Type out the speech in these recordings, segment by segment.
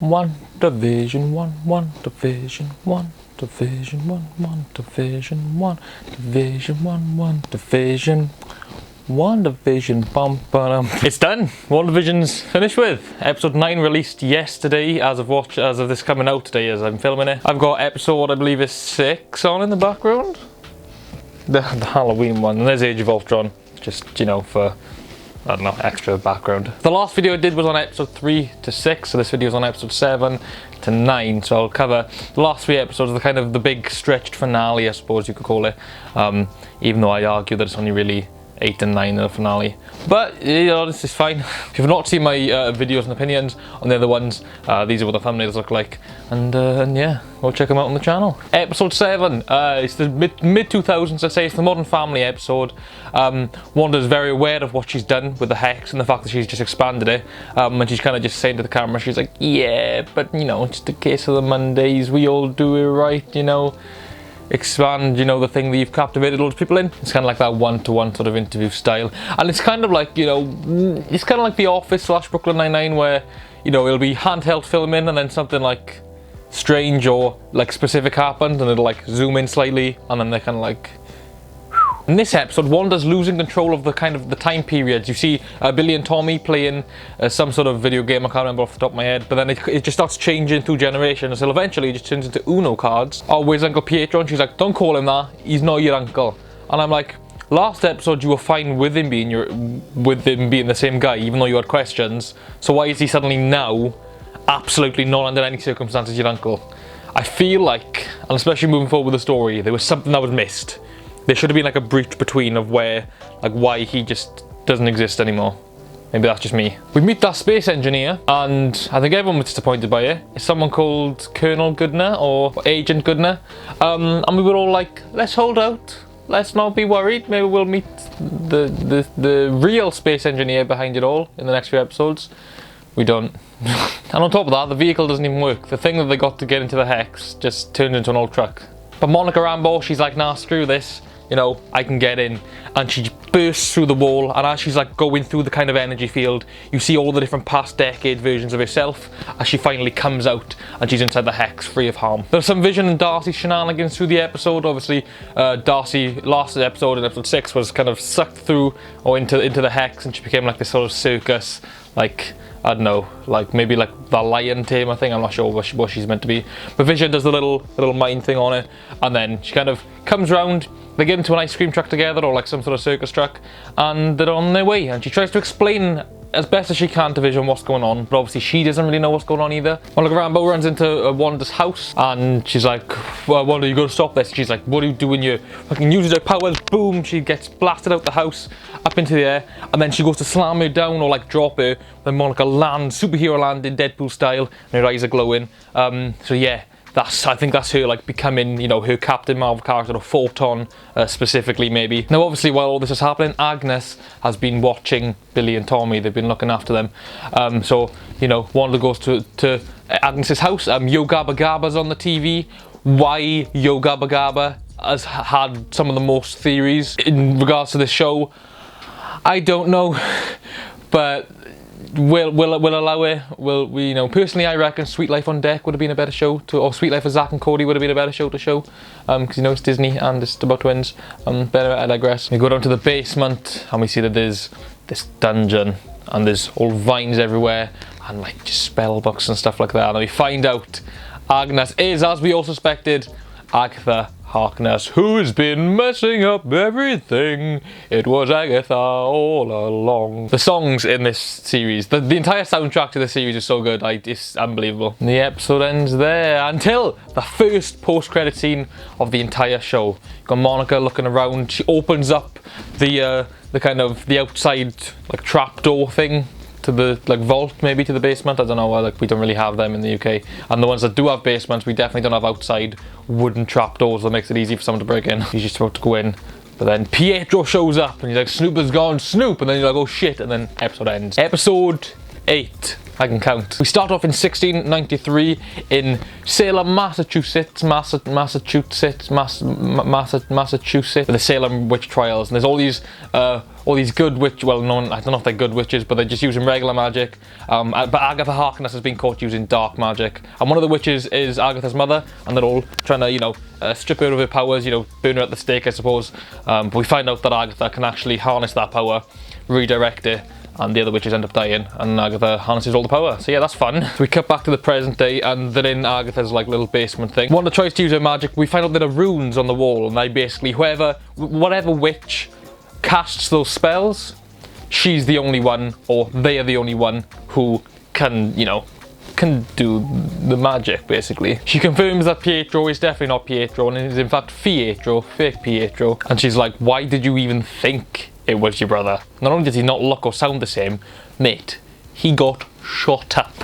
WandaVision, WandaVision, WandaVision, WandaVision, WandaVision, WandaVision, bum bum. It's done. WandaVision's finished with. Episode 9 released yesterday as of this coming out today as I'm filming it. I've got episode, I believe is 6 on in the background. The Halloween one. And there's Age of Ultron. Just, you know, for, I don't know, extra background. The last video I did was on episode 3 to 6, so this video is on episode 7 to 9, so I'll cover the last 3 episodes, the kind of the big stretched finale, I suppose you could call it, even though I argue that it's only really 8 and 9 in the finale. But, you know, this is fine. If you've not seen my videos and opinions on the other ones, these are what the thumbnails look like. And yeah, go check them out on the channel. Episode 7, it's the mid-2000s, I'd say. It's the Modern Family episode. Wanda's very aware of what she's done with the hex and the fact that she's just expanded it. And she's kind of just saying to the camera, she's like, yeah, but, you know, it's just a case of the Mondays. We all do it right, you know. Expand, you know, the thing that you've captivated loads of people in. It's kind of like that one-to-one sort of interview style, and it's kind of like, you know, it's kind of like The Office / Brooklyn Nine-Nine, where, you know, it'll be handheld filming and then something like strange or like specific happened and it'll like zoom in slightly and then they're kind of like. In this episode, Wanda's losing control of the kind of the time periods. You see Billy and Tommy playing some sort of video game, I can't remember off the top of my head, but then it just starts changing through generations until eventually it just turns into Uno cards. Oh, where's Uncle Pietro? And she's like, don't call him that, he's not your uncle. And I'm like, last episode you were fine with him being the same guy, even though you had questions, so why is he suddenly now absolutely not under any circumstances your uncle? I feel like, and especially moving forward with the story, there was something that was missed. There should have been like a breach between of where, like, why he just doesn't exist anymore. Maybe that's just me. We meet that space engineer, and I think everyone was disappointed by it. It's someone called Colonel Goodner, or Agent Goodner. And we were all like, let's hold out. Let's not be worried. Maybe we'll meet the real space engineer behind it all in the next few episodes. We don't. And on top of that, the vehicle doesn't even work. The thing that they got to get into the hex just turned into an old truck. But Monica Rambeau, she's like, nah, screw this. You know, I can get in. And she bursts through the wall, and as she's like going through the kind of energy field, you see all the different past decade versions of herself as she finally comes out and she's inside the hex, free of harm. There's some Vision and Darcy shenanigans through the episode. Obviously, Darcy, last episode, in episode 6, was kind of sucked through or into the hex, and she became like this sort of circus, like, I don't know, like maybe like the lion tamer thing. I'm not sure what she's meant to be. But Vision does the little mind thing on it, and then she kind of comes round. They get into an ice cream truck together, or like some sort of circus truck, and they're on their way. And she tries to explain as best as she can to Vision what's going on, but obviously she doesn't really know what's going on either. Monica Rambeau runs into Wanda's house, and she's like, well, Wanda, you gotta stop this. She's like, what are you doing? You fucking uses her powers. Boom, she gets blasted out the house, up into the air, and then she goes to slam her down or like drop her. Then Monica lands, superhero landing, Deadpool style, and her eyes are glowing. So yeah. I think that's her like becoming, you know, her Captain Marvel character, or Photon specifically maybe. Now obviously while all this is happening, Agnes has been watching Billy and Tommy. They've been looking after them. So, you know, Wanda goes to Agnes's house. Yo Gabba Gabba's on the TV. Why Yo Gabba Gabba has had some of the most theories in regards to this show, I don't know. But we'll allow it. You know, personally I reckon Sweet Life on Deck would have been a better show to, or Sweet Life of Zack and Cody would have been a better show to show, because you know it's Disney and it's about twins. Better, I digress. We go down to the basement and we see that there's this dungeon and there's all vines everywhere and like just spell books and stuff like that, and we find out Agnes is, as we all suspected, Agatha Harkness, who's been messing up everything. It was Agatha all along. The songs in this series, the entire soundtrack to the series is so good, it's unbelievable. And the episode ends there until the first post-credit scene of the entire show. You've got Monica looking around. She opens up the kind of the outside like trapdoor thing to the like vault, maybe to the basement. I don't know, like we don't really have them in the UK, and the ones that do have basements, we definitely don't have outside wooden trapdoors that makes it easy for someone to break in. He's just about to go in, but then Pietro shows up and he's like, Snoop is gone, Snoop, and then you're like, oh shit, and then episode ends. Episode 8, I can count. We start off in 1693 in Salem, Massachusetts, Massachusetts, the Salem witch trials, and there's all these good witch, well, no, I don't know if they're good witches, but they're just using regular magic. But Agatha Harkness has been caught using dark magic, and one of the witches is Agatha's mother, and they're all trying to, you know, strip her of her powers, you know, burn her at the stake, I suppose. But we find out that Agatha can actually harness that power, redirect it, and the other witches end up dying, and Agatha harnesses all the power. So yeah, that's fun. So we cut back to the present day, and they're in Agatha's like little basement thing. Wanda tries to use her magic. We find out there are runes on the wall, and they basically, whatever witch casts those spells, she's the only one, or they are the only one who can, you know, can do the magic, basically. She confirms that Pietro is definitely not Pietro, and is in fact Pietro, fake Pietro. And she's like, why did you even think it was your brother? Not only does he not look or sound the same, mate, he got shot up.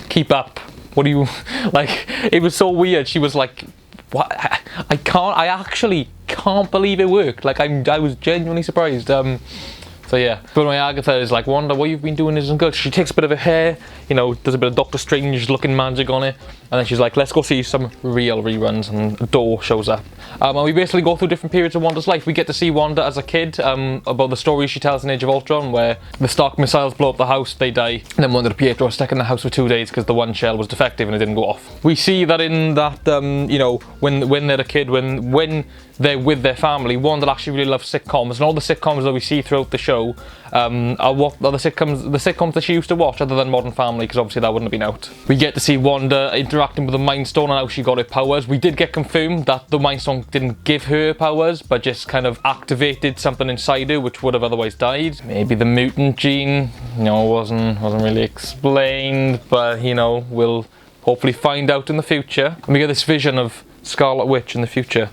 Keep up. What do you, like, it was so weird. She was like, what? I actually can't believe it worked. Like, I was genuinely surprised. So yeah, but my Agatha is like, Wanda, what you've been doing isn't good. She takes a bit of her hair, you know, does a bit of Doctor Strange looking magic on it, and then she's like, let's go see some real reruns, and a door shows up. And we basically go through different periods of Wanda's life. We get to see Wanda as a kid, about the stories she tells in Age of Ultron, where the Stark missiles blow up the house, they die, and then Wanda and Pietro are stuck in the house for 2 days because the one shell was defective and it didn't go off. We see that in that, you know, when they're a kid, when they're with their family, Wanda actually really loves sitcoms, and all the sitcoms that we see throughout the show are what are the sitcoms that she used to watch, other than Modern Family, because obviously that wouldn't have been out. We get to see Wanda interacting with the Mind Stone and how she got her powers. We did get confirmed that the Mind Stone didn't give her powers, but just kind of activated something inside her which would have otherwise died. Maybe the mutant gene, you know, wasn't really explained, but you know, we'll hopefully find out in the future. And we get this vision of Scarlet Witch in the future.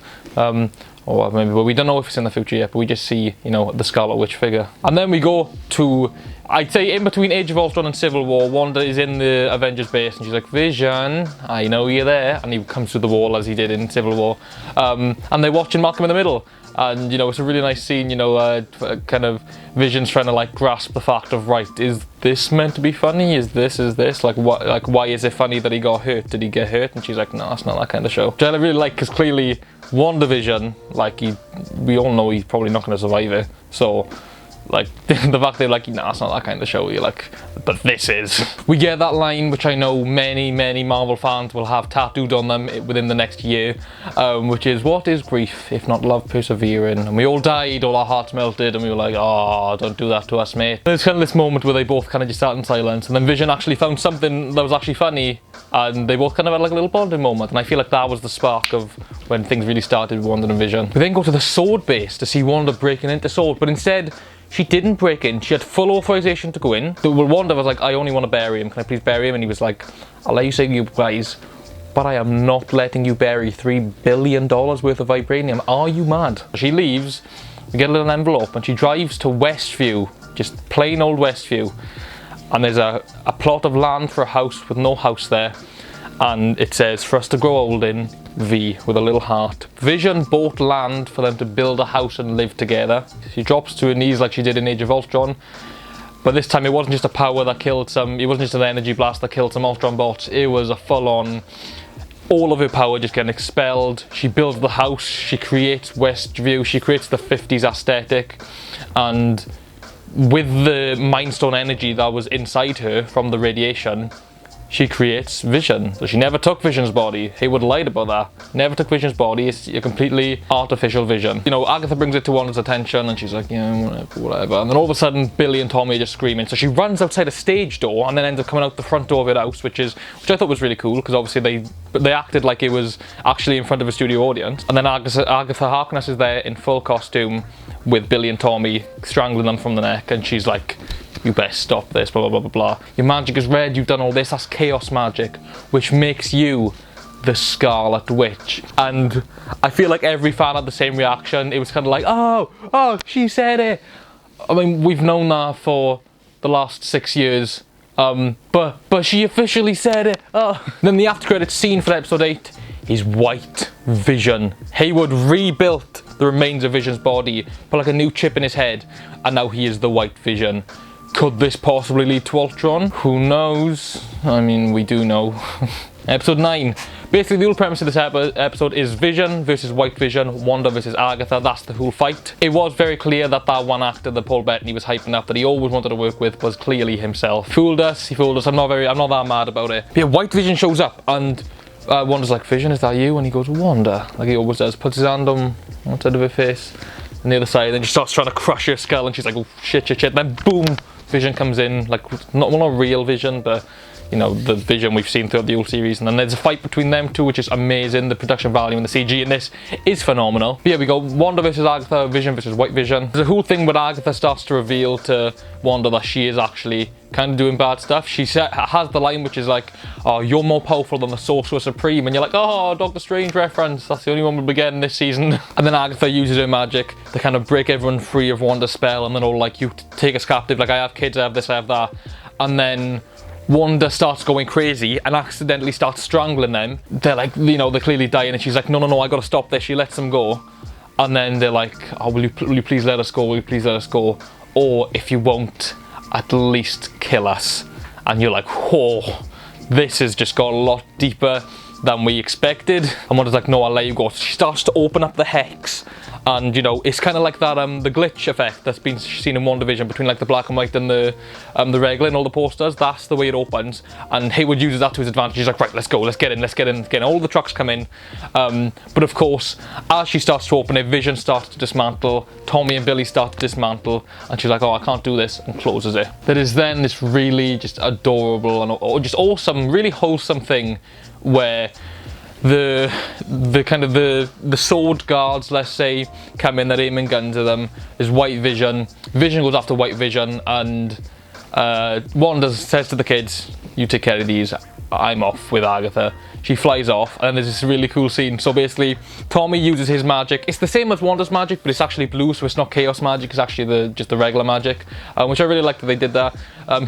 Or maybe, but we don't know if it's in the future yet, but we just see, you know, the Scarlet Witch figure. And then we go to, I'd say in between Age of Ultron and Civil War, Wanda is in the Avengers base and she's like, Vision, I know you're there. And he comes through the wall as he did in Civil War. And they're watching Malcolm in the Middle. And, you know, it's a really nice scene, you know, kind of Vision's trying to like grasp the fact of, right, is this meant to be funny? Is this? Like, what? Like, why is it funny that he got hurt? Did he get hurt? And she's like, no, it's not that kind of show. Which I really like, because clearly WandaVision, like, we all know he's probably not going to survive it. So, like, the fact they're like, nah, it's not that kind of show, you're like, but this is. We get that line, which I know many Marvel fans will have tattooed on them within the next year, which is, what is grief if not love persevering? And we all died, all our hearts melted, and we were like, oh, don't do that to us, mate. And there's kind of this moment where they both kind of just sat in silence, and then Vision actually found something that was actually funny, and they both kind of had like a little bonding moment, and I feel like that was the spark of when things really started with Wanda and Vision. We then go to the Sword base to see Wanda breaking into Sword, but instead, she didn't break in. She had full authorization to go in. Well, Wanda was like, I only want to bury him. Can I please bury him? And he was like, I'll let you say you guys, but I am not letting you bury $3 billion worth of vibranium. Are you mad? She leaves, we get a little envelope, and she drives to Westview, just plain old Westview. And there's a plot of land for a house with no house there. And it says, for us to grow old in, V, with a little heart. Vision bought land for them to build a house and live together. She drops to her knees like she did in Age of Ultron. But this time it wasn't just a power that killed some, it wasn't just an energy blast that killed some Ultron bots. It was a full-on, all of her power just getting expelled. She builds the house, she creates Westview, she creates the 50s aesthetic. And with the Mind Stone energy that was inside her from the radiation, she creates Vision. So she never took Vision's body. Hayward lied about that. Never took Vision's body. It's a completely artificial Vision. You know, Agatha brings it to Wanda's attention and she's like, yeah, whatever. And then all of a sudden, Billy and Tommy are just screaming. So she runs outside a stage door and then ends up coming out the front door of her house, which I thought was really cool, because obviously they acted like it was actually in front of a studio audience. And then Agatha Harkness is there in full costume with Billy and Tommy strangling them from the neck, and she's like, you better stop this, blah, blah, blah, blah, blah. Your magic is red, you've done all this, that's chaos magic, which makes you the Scarlet Witch. And I feel like every fan had the same reaction. It was kind of like, oh, she said it. I mean, we've known that for the last 6 years, but she officially said it. Oh. Then the after credits scene for episode 8 is White Vision. Hayward rebuilt the remains of Vision's body, put like a new chip in his head, and now he is the White Vision. Could this possibly lead to Ultron? Who knows? I mean, we do know. Episode 9. Basically, the whole premise of this episode is Vision versus White Vision, Wanda versus Agatha. That's the whole fight. It was very clear that that one actor that Paul Bettany was hyping up that he always wanted to work with was clearly himself. Fooled us, he fooled us. I'm not that mad about it. But yeah, White Vision shows up and Wanda's like, Vision, is that you? And he goes, Wanda, like he always does. Puts his hand on one side of her face and the other side, then she starts trying to crush her skull and she's like, oh shit. Then boom, Vision comes in, like not real Vision, but you know, the Vision we've seen throughout the whole series. And then there's a fight between them two, which is amazing. The production value and the CG in this is phenomenal. But yeah, we go Wanda versus Agatha, Vision versus White Vision. There's a whole thing where Agatha starts to reveal to Wanda that she is actually kind of doing bad stuff. She has the line which is like, oh, you're more powerful than the Sorcerer Supreme. And you're like, oh, Doctor Strange reference. That's the only one we'll be getting this season. And then Agatha uses her magic to kind of break everyone free of Wanda's spell. And then all like, you take us captive. Like, I have kids, I have this, I have that. And then Wanda starts going crazy and accidentally starts strangling them. They're like, you know, they're clearly dying, and she's like, no, I gotta stop this. She lets them go. And then they're like, oh, will you please let us go? Will you please let us go? Or if you won't, at least kill us. And you're like, whoa, this has just got a lot deeper than we expected. And Wanda's like, no, I'll let you go. She starts to open up the hex. And you know, it's kind of like that the glitch effect that's been seen in WandaVision between like the black and white and the regular and all the posters. That's the way it opens, and Hayward uses that to his advantage. He's like, right, let's go, let's get in. All the trucks come in, but of course, as she starts to open it, Vision starts to dismantle, Tommy and Billy start to dismantle, and she's like, oh, I can't do this, and closes it. There is then this really just adorable and just awesome, really wholesome thing where the kind of the sword guards, let's say, come in, they're aiming guns at them. There's White Vision. Vision goes after White Vision, and Wanda says to the kids, you take care of these, I'm off with Agatha. She flies off, and there's this really cool scene. So basically, Tommy uses his magic. It's the same as Wanda's magic, but it's actually blue, so it's not chaos magic. It's actually just the regular magic, which I really like that they did that.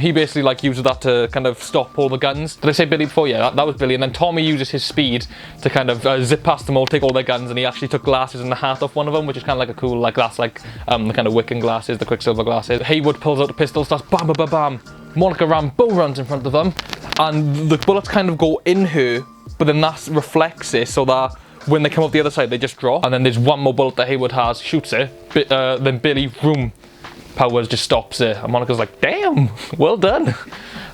He basically like uses that to kind of stop all the guns. Did I say Billy before? Yeah, that was Billy. And then Tommy uses his speed to kind of zip past them all, take all their guns, and he actually took glasses and the hat off one of them, which is kind of like a cool, like that's like the kind of Wiccan glasses, the Quicksilver glasses. Haywood pulls out a pistol, starts bam, bam, bam, bam. Monica Rambeau runs in front of them, and the bullets kind of go in her, but then that reflects it so that when they come up the other side, they just drop. And then there's one more bullet that Haywood has, shoots it, then Billy, vroom, powers just stops it. And Monica's like, damn, well done. And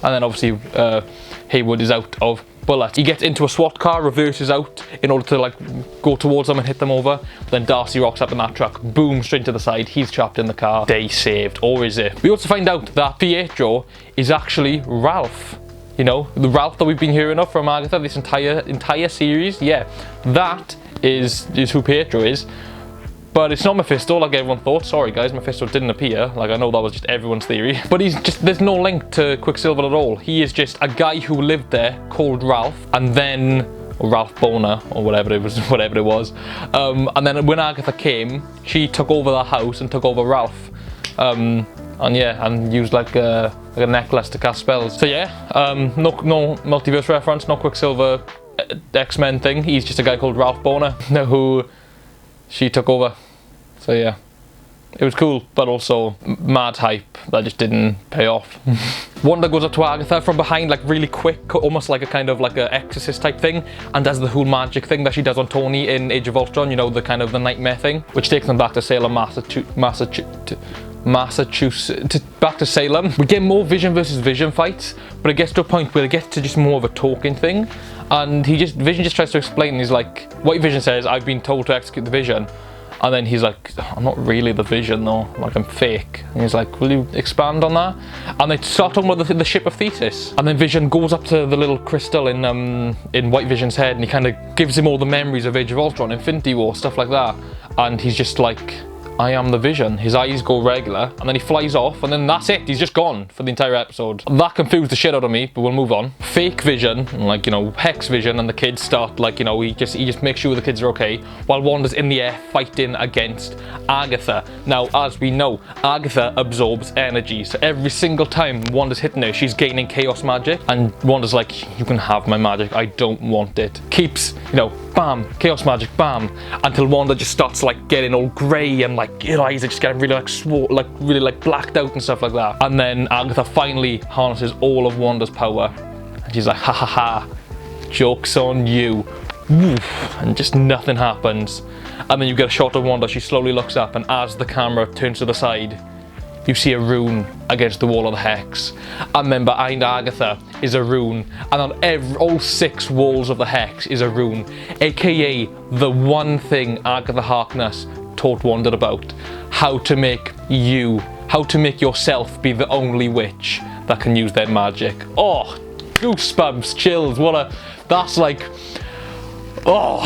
then obviously Haywood is out of bullets. He gets into a SWAT car, reverses out in order to like go towards them and hit them over. Then Darcy rocks up in that truck, boom, straight to the side. He's trapped in the car. Day saved, or is it? We also find out that Pietro is actually Ralph. You know, the Ralph that we've been hearing of from Agatha this entire series. Yeah, that is who Pietro is. But it's not Mephisto like everyone thought. Sorry guys, Mephisto didn't appear. Like, I know that was just everyone's theory. But he's just, there's no link to Quicksilver at all. He is just a guy who lived there called Ralph, and then, or Ralph Boner, or whatever it was. And then when Agatha came, she took over the house and took over Ralph. And yeah, and used like a necklace to cast spells. So yeah, no multiverse reference, no Quicksilver X-Men thing. He's just a guy called Ralph Boner who she took over. So yeah, it was cool, but also mad hype that just didn't pay off. Wanda goes up to Agatha from behind, like really quick, almost like a kind of like an exorcist type thing, and does the whole magic thing that she does on Tony in Age of Ultron, you know, the kind of the nightmare thing, which takes them back to Salem, Massachusetts, back to Salem. We get more Vision versus Vision fights, but it gets to a point where it gets to just more of a talking thing, and Vision just tries to explain, and he's like, White Vision says, I've been told to execute the Vision. And then he's like, I'm not really the Vision though, like I'm fake. And he's like, will you expand on that? And they start talking about the ship of Thetis. And then Vision goes up to the little crystal in White Vision's head, and he kind of gives him all the memories of Age of Ultron, Infinity War, stuff like that. And he's just like, I am the Vision. His eyes go regular, and then he flies off, and then that's it. He's just gone for the entire episode. That confused the shit out of me, but we'll move on. Fake Vision, like, you know, Hex Vision, and the kids start, like, you know, he just makes sure the kids are okay, while Wanda's in the air fighting against Agatha. Now, as we know, Agatha absorbs energy, so every single time Wanda's hitting her, she's gaining chaos magic, and Wanda's like, you can have my magic, I don't want it. Keeps, you know, bam, chaos magic, bam, until Wanda just starts like getting all grey and like her eyes are just getting really like really like blacked out and stuff like that. And then Agatha finally harnesses all of Wanda's power, and she's like, ha ha ha, joke's on you. Woof, and just nothing happens. And then you get a shot of Wanda. She slowly looks up, and as the camera turns to the side, you see a rune against the wall of the hex. And then behind Agatha is a rune, and on all 6 walls of the hex is a rune, aka the one thing Agatha Harkness taught Wanda about: how to make yourself be the only witch that can use their magic. Oh, goosebumps, chills. That's like, oh,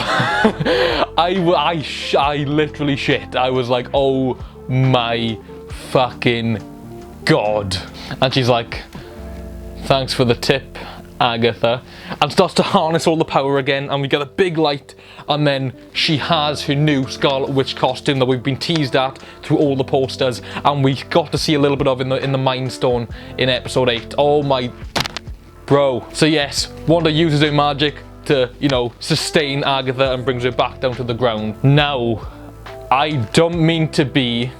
I literally shit. I was like, oh my fucking god. And she's like, thanks for the tip, Agatha, and starts to harness all the power again, and we get a big light, and then she has her new Scarlet Witch costume that we've been teased at through all the posters, and we got to see a little bit of in the Mind Stone in episode 8. Oh my bro. So yes, Wanda uses her magic to, you know, sustain Agatha and brings her back down to the ground. Now, I don't mean to be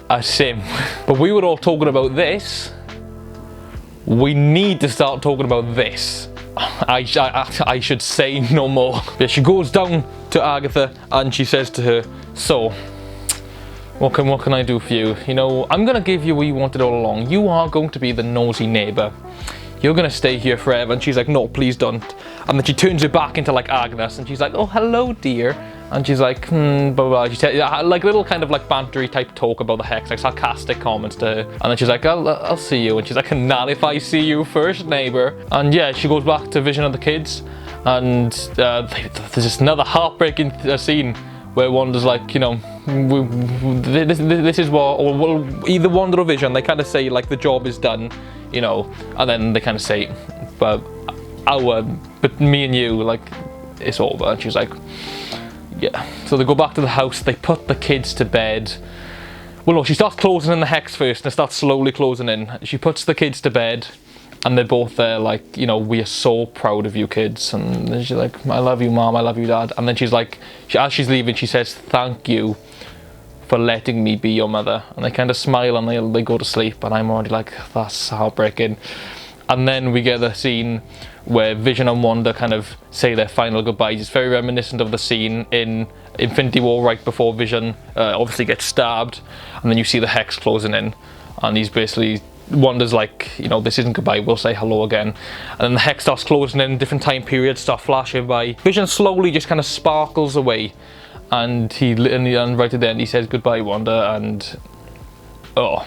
a sim, but we were all talking about this. We need to start talking about this. I should say no more. Yeah, she goes down to Agatha and she says to her, so, what can I do for you? You know, I'm gonna give you what you wanted all along. You are going to be the nosy neighbour. You're gonna stay here forever. And she's like, no, please don't. And then she turns her back into like Agnes, and she's like, oh, hello, dear. And she's like, blah, blah. She said, like little kind of like bantery type talk about the hex, like sarcastic comments to her. And then she's like, I'll see you. And she's like, not if I see you first, neighbour. And yeah, she goes back to Vision of the kids, and there's just another heartbreaking scene where Wanda's like, you know, this is what, or well, either Wanda or Vision, they kind of say like the job is done, you know, and then they kind of say, but me and you, like, it's over. And she's like, yeah. So they go back to the house, they put the kids to bed. Well, no, she starts closing in the hex first, and it starts slowly closing in. She puts the kids to bed, and they're both there like, you know, we are so proud of you kids. And then she's like, I love you, Mom, I love you, Dad. And then she's like, as she's leaving, she says, thank you for letting me be your mother. And they kind of smile and they go to sleep, and I'm already like, that's heartbreaking. And then we get the scene where Vision and Wanda kind of say their final goodbyes. It's very reminiscent of the scene in Infinity War right before Vision obviously gets stabbed, and then you see the hex closing in, and he's basically, Wanda's like, you know, this isn't goodbye, we'll say hello again. And then the hex starts closing in, different time periods start flashing by. Vision slowly just kind of sparkles away, and right at the end he says goodbye, Wanda, and oh,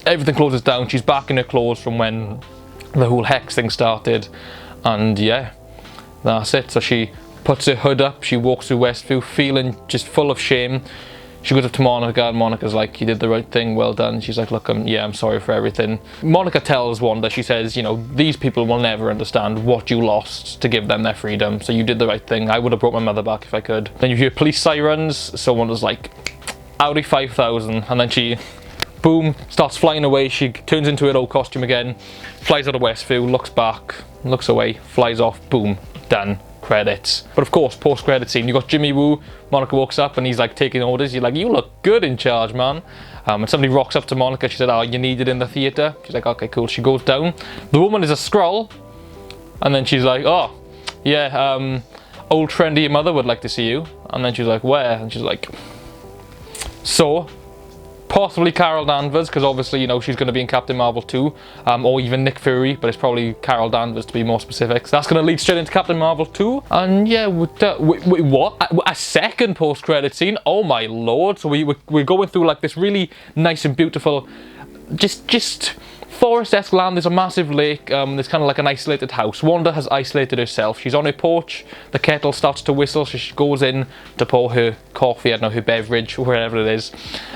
everything closes down. She's back in her clothes from when the whole hex thing started, and yeah, that's it. So she puts her hood up, she walks through Westview feeling just full of shame. She goes up to Monica, and Monica's like, you did the right thing, well done. She's like, look, I'm sorry for everything. Monica tells Wanda, she says, you know, these people will never understand what you lost to give them their freedom, so you did the right thing. I would have brought my mother back if I could. Then you hear police sirens, so Wanda's like, Audi 5000, and then she, boom, starts flying away. She turns into her old costume again, flies out of Westview, looks back, looks away, flies off, boom, done. Credits. But of course, post-credit scene, you got Jimmy Woo. Monica walks up and he's like taking orders. You're like, you look good in charge, man. And somebody rocks up to Monica. She said, oh, you need it in the theatre. She's like, okay, cool. She goes down. The woman is a Skrull, and then she's like, oh, yeah, old friend of your mother would like to see you. And then she's like, where? And she's like, so possibly Carol Danvers, because obviously, you know, she's going to be in Captain Marvel 2, or even Nick Fury, but it's probably Carol Danvers to be more specific. So that's going to lead straight into Captain Marvel 2. And yeah, wait, what? A second post-credit scene? Oh my lord. So we're going through like this really nice and beautiful, just forest-esque land. There's a massive lake. There's kind of like an isolated house. Wanda has isolated herself. She's on her porch. The kettle starts to whistle, so she goes in to pour her coffee, I don't know, her beverage, wherever it is.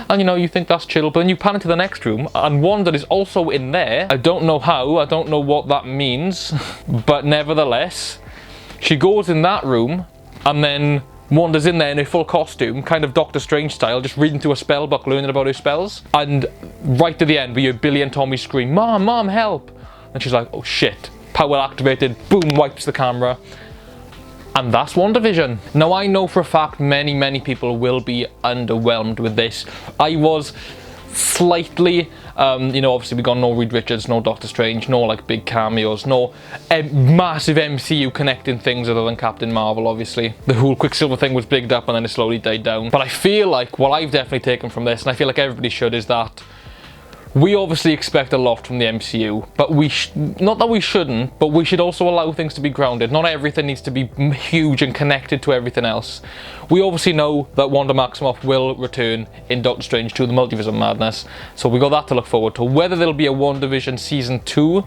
And you know, you think that's chill, but then you pan into the next room, and Wanda is also in there. I don't know how, I don't know what that means, but nevertheless, she goes in that room, and then Wanda's in there in her full costume, kind of Doctor Strange style, just reading through a spell book, learning about her spells. And right at the end, we hear Billy and Tommy scream, Mom, Mom, help! And she's like, oh shit, power activated, boom, wipes the camera. And that's WandaVision. Now I know for a fact many people will be underwhelmed with this. I was slightly, you know, obviously we got no Reed Richards, no Doctor Strange, no like big cameos, no massive MCU connecting things other than Captain Marvel, obviously. The whole Quicksilver thing was bigged up and then it slowly died down. But I feel like what I've definitely taken from this, and I feel like everybody should, is that we obviously expect a lot from the MCU, but not that we shouldn't, but we should also allow things to be grounded. Not everything needs to be huge and connected to everything else. We obviously know that Wanda Maximoff will return in Doctor Strange 2, the Multiverse of Madness, so we got that to look forward to. Whether there'll be a WandaVision Season 2,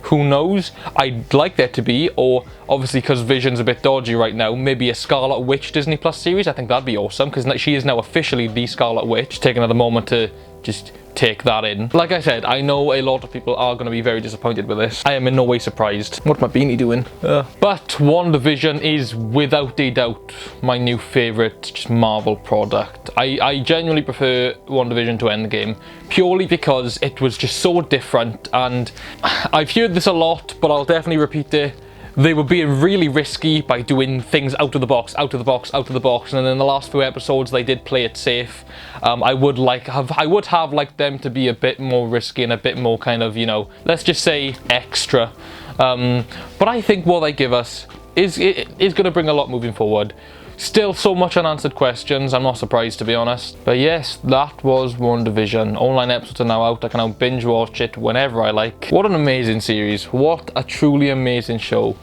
who knows? I'd like there to be, or obviously because Vision's a bit dodgy right now, maybe a Scarlet Witch Disney Plus series. I think that'd be awesome, because she is now officially the Scarlet Witch. Take another moment to just take that in. Like I said, I know a lot of people are going to be very disappointed with this. I am in no way surprised. What's my beanie doing? But WandaVision is without a doubt my new favourite Marvel product. I genuinely prefer WandaVision to Endgame, purely because it was just so different, and I've heard this a lot, but I'll definitely repeat it. They were being really risky by doing things out of the box, and then in the last few episodes they did play it safe. I would have liked them to be a bit more risky and a bit more kind of, you know, let's just say extra. But I think what they give us is going to bring a lot moving forward. Still so much unanswered questions, I'm not surprised to be honest. But yes, that was WandaVision. All 9 episodes are now out, I can now binge watch it whenever I like. What an amazing series, what a truly amazing show.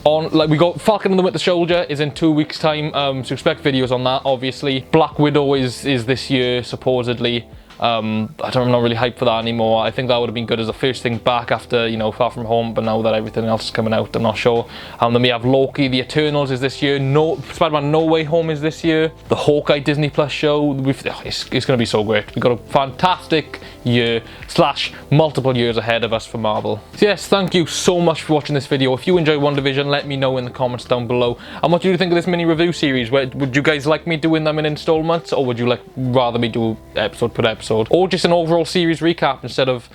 Like, we got Falcon and the Winter Soldier is in 2 weeks time, so expect videos on that obviously. Black Widow is this year supposedly. I'm not really hyped for that anymore. I think that would have been good as the first thing back after, you know, Far From Home, but now that everything else is coming out, I'm not sure. Then we have Loki, The Eternals is this year, Spider-Man No Way Home is this year, the Hawkeye Disney Plus show, it's going to be so great. We've got a fantastic year / multiple years ahead of us for Marvel. So yes, thank you so much for watching this video. If you enjoy WandaVision, let me know in the comments down below. And what do you think of this mini review series? Would you guys like me doing them in installments, or would you rather me do episode per episode? Or just an overall series recap instead of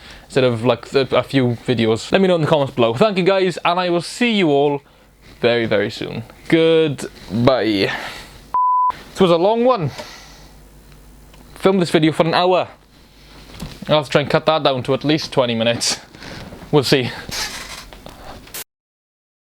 like a few videos? Let me know in the comments below. Thank you guys, and I will see you all very soon. Goodbye. This was a long one. Filmed this video for an hour. I'll have to try and cut that down to at least 20 minutes. We'll see.